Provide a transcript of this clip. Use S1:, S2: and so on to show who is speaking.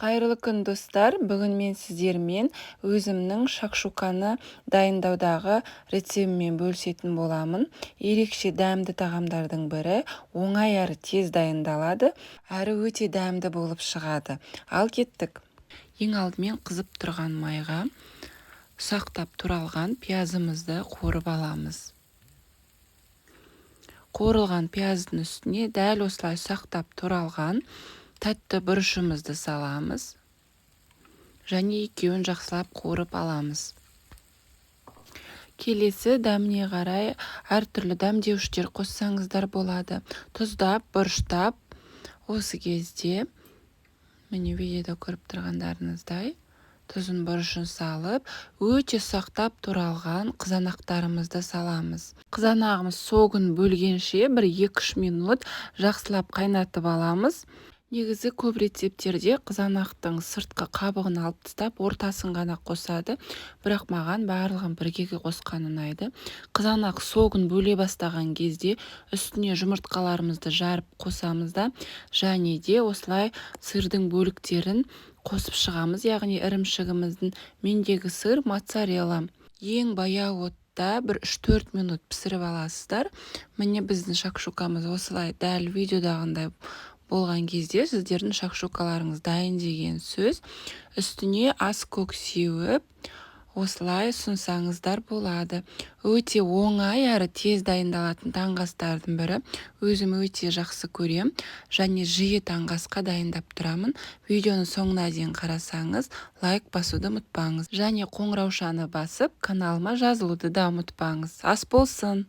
S1: Қайырлы күн достар, бүгін мен сіздермен өзімнің шакшуканы дайындаудағы рецептіммен бөлісетін боламын. Ерекше дәмді тағамдардың бірі, оңай әрі тез дайындалады, әрі өте дәмді болып шығады. Ал кеттік. Ең алдымен қызып тұрған майға ұсақтап туралған пиязымызды қуырып аламыз. Қуырылған пияздың үстіне дәл осылай ұсақтап туралған тәтті бұрышымызды саламыз. Және екеуін жақсылап қуырып аламыз. Келесі дәміне қарай әртүрлі дәмдеуіштер қоссаңыздар болады. Тұздап, бұрыштап, осы кезде міне видеода көріп тұрғандарыңыздай тұзын бұрышын салып, өте ұсақтап туралған қызанақтарымызды саламыз. Қызанағымыз согын бөлгенше 1-2 минут жақсылап қайнатып аламыз. Негізі көп рецепттерде қызанақтың сыртқы қабығын алып тастап, ортасын ғана қосады, бірақ маған барлығын бірге қосқан ұнайды. Қызанақ согын бөле бастаған кезде үстіне жұмыртқаларымызды жарып қосамыз да, және де осылай сырдың бөліктерін қосып шығамыз, яғни ірімшігіміздің. Мендегі сыр моцарелла. Ең баяу отта 3-4 минут пісіріп аласыздар. Міне біздің шакшукамыз осылай дәл видеодағындай болған кезде сіздердің шакшукаларыңыз дайын деген сөз. Үстіне ас көк сеуіп, осылай ұсынсаңыздар болады. Өте оңай әрі тез дайындалатын таңғы астардың бірі. Өзім өте жақсы көрем, және жиі таңғы асқа дайындап тұрамын. Видеоны соңына дейін қарасаңыз, лайк басуды ұмытпаңыз. Және қоңыраушаны басып, каналыма жазылуды да ұмытпаңыз. Ас болсын!